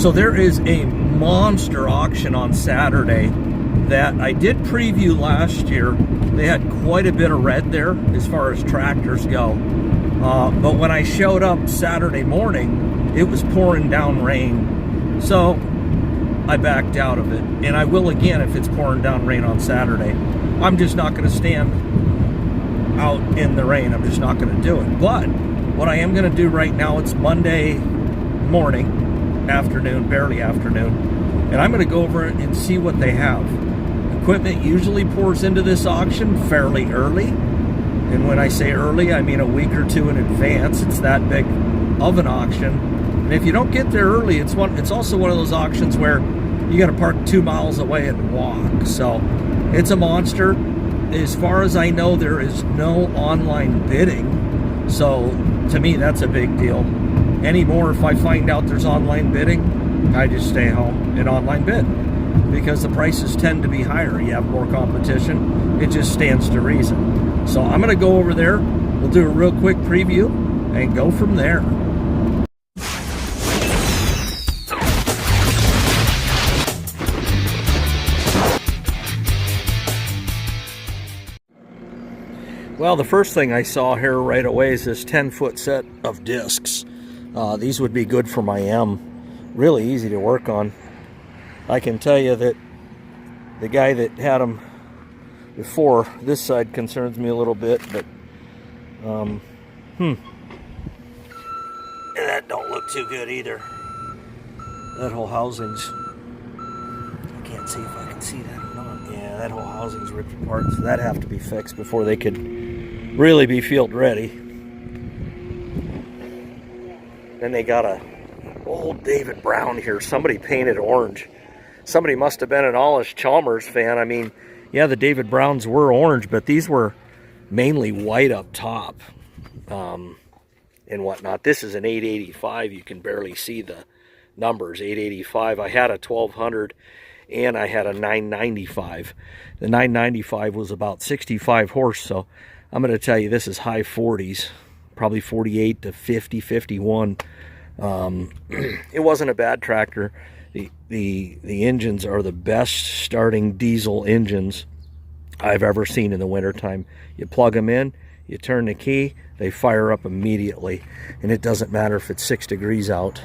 So there is a monster auction on Saturday that I did preview last year. They had quite a bit of red there as far as tractors go. But when I showed up Saturday morning, it was pouring down rain. So I backed out of it. And I will again if it's pouring down rain on Saturday. I'm just not going to stand out in the rain. I'm just not going to do it. But what I am going to do right now, it's Monday morning, afternoon, barely afternoon, and I'm going to go over and see what they have. Equipment usually pours into this auction fairly early, and when I say early, I mean a week or two in advance. It's that big of an auction, and if you don't get there early, it's also one of those auctions where you got to park 2 miles away and walk. So it's a monster. As far as I know, there is no online bidding, so to me that's a big deal. Anymore, if I find out there's online bidding, I just stay home and online bid, because the prices tend to be higher. You have more competition. It just stands to reason. So I'm going to go over there. We'll do a real quick preview and go from there. Well, the first thing I saw here right away is this 10-foot set of discs. These would be good for my M. Really easy to work on. I can tell you that the guy that had them before, this side concerns me a little bit, but that don't look too good either. That whole housing's, I can't see if I can see that or not. Yeah, that whole housing's ripped apart, so that'd have to be fixed before they could really be field ready. Then they got a old David Brown here. Somebody painted orange. Somebody must have been an Allis Chalmers fan. I mean, yeah, the David Browns were orange, but these were mainly white up top and whatnot. This is an 885. You can barely see the numbers. 885. I had a 1200 and I had a 995. The 995 was about 65 horse, so I'm going to tell you this is high 40s, probably 48 to 50, 51. It wasn't a bad tractor. The engines are the best starting diesel engines I've ever seen in the wintertime. You plug them in, you turn the key, they fire up immediately, and it doesn't matter if it's 6 degrees out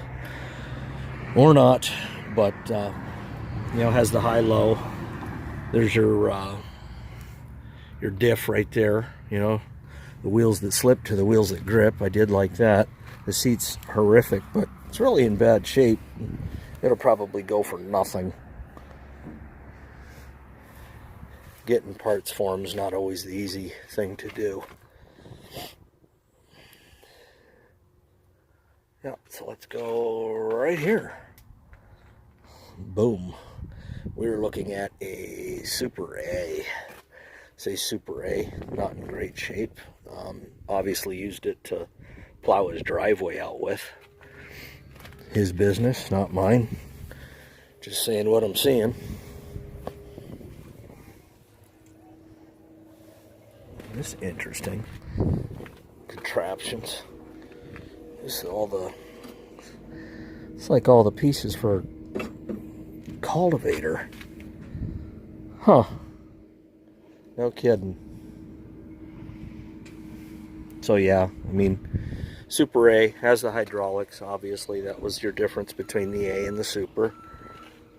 or not. But you know, has the high-low. There's your diff right there. You know, the wheels that slip to the wheels that grip. I did like that. The seat's horrific, but it's really in bad shape. It'll probably go for nothing. Getting parts for them is not always the easy thing to do. Yeah, so let's go right here. Boom. We're looking at a Super A. Say Super A, not in great shape. Obviously used it to plow his driveway out with. His business, not mine. Just saying what I'm seeing. This is interesting. Contraptions. This is all the, it's like all the pieces for a cultivator. Huh. No kidding. So yeah, I mean, Super A has the hydraulics. Obviously, that was your difference between the A and the Super.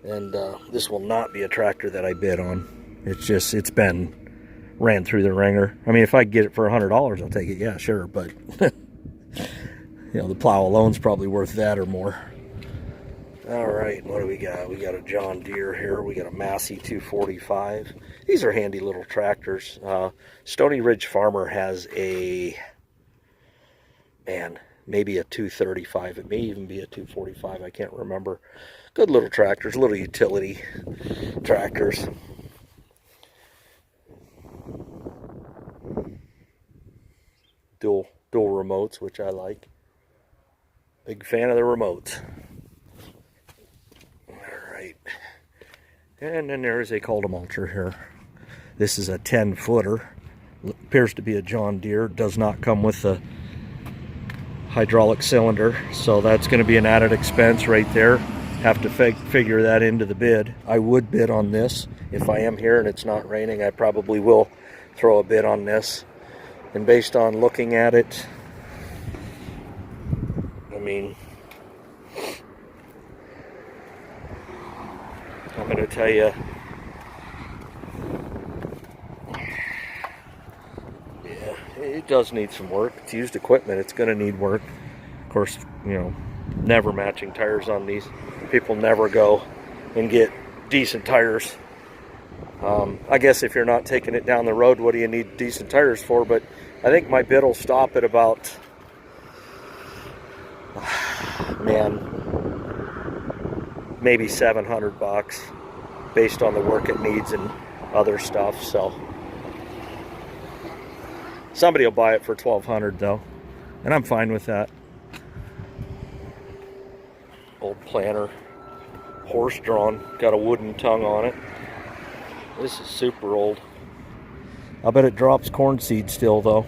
And this will not be a tractor that I bid on. It's just, it's been ran through the ringer. I mean, if I get it for $100, I'll take it. Yeah, sure. But, you know, the plow alone's probably worth that or more. All right, what do we got? We got a John Deere here. We got a Massey 245. These are handy little tractors. Stony Ridge Farmer has a, man, maybe a 235. It may even be a 245. I can't remember. Good little tractors, little utility tractors. Dual remotes, which I like. Big fan of the remotes. And then there is a cultimulcher here. This is a 10-footer. Appears to be a John Deere. Does not come with the hydraulic cylinder, so that's going to be an added expense right there. have to figure that into the bid. I would bid on this. If I am here and it's not raining, I probably will throw a bid on this. And based on looking at it, I mean, I'm going to tell you, yeah, it does need some work. It's used equipment. It's going to need work. Of course, you know, never matching tires on these. People never go and get decent tires. I guess if you're not taking it down the road, what do you need decent tires for? But I think my bid will stop at about, man, maybe $700 based on the work it needs and other stuff. So somebody will buy it for $1,200 though, and I'm fine with that. Old planter, horse drawn, got a wooden tongue on it. This is super old. I bet it drops corn seed still though.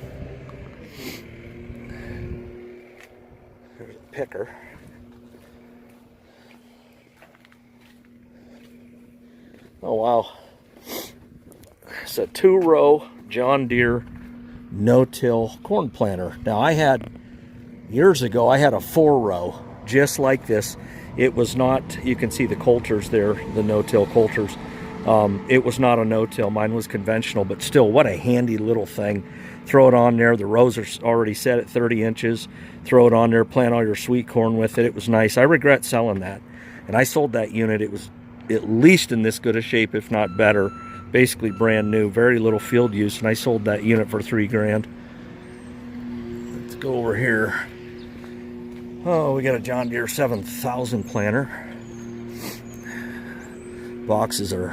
There's a picker. Oh wow. It's a 2-row John Deere no-till corn planter. Now I had, years ago, I had a 4-row just like this. It was not, you can see the coulters there, the no-till coulters. It was not a no-till. Mine was conventional, but still, what a handy little thing. Throw it on there. The rows are already set at 30 inches. Throw it on there, plant all your sweet corn with it. It was nice. I regret selling that. And I sold that unit. It was at least in this good a shape, if not better. Basically brand new, very little field use, and I sold that unit for $3,000. Let's go over here. Oh, we got a John Deere 7000 planter. Boxes are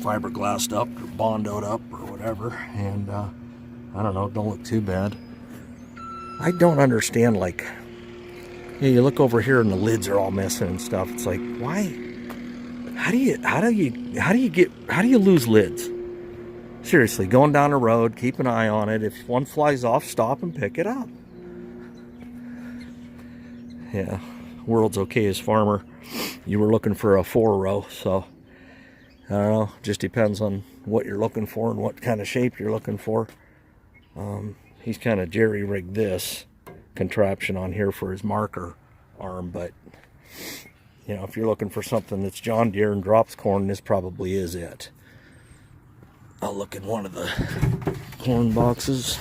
fiberglassed up or bondoed up or whatever, and I don't know, don't look too bad. I don't understand, like, you look over here and the lids are all missing and stuff. It's like, why? How do you lose lids? Seriously, going down the road, keep an eye on it. If one flies off, stop and pick it up. Yeah, world's okay as farmer. You were looking for a 4-row, so I don't know. Just depends on what you're looking for and what kind of shape you're looking for. He's kind of jerry-rigged this contraption on here for his marker arm, but you know, if you're looking for something that's John Deere and drops corn, this probably is it. I'll look in one of the corn boxes.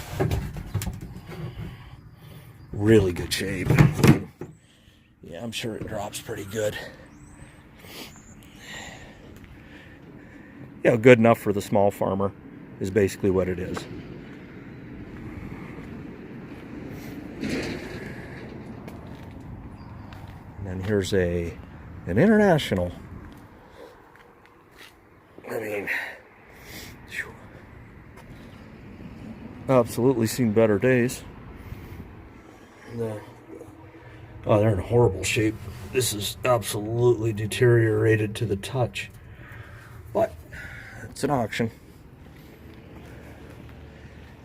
Really good shape. Yeah, I'm sure it drops pretty good. You know, good enough for the small farmer is basically what it is. And then here's an international. I mean, absolutely seen better days. Oh, they're in horrible shape. This is absolutely deteriorated to the touch. But it's an auction.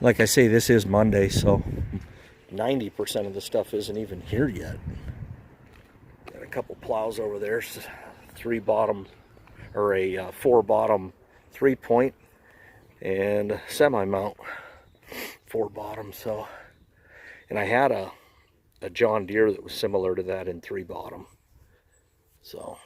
Like I say, this is Monday, so 90% of the stuff isn't even here yet. Got a couple plows over there. 3-bottom or a 4-bottom 3-point and semi-mount 4-bottom. So, and I had a John Deere that was similar to that in 3-bottom. So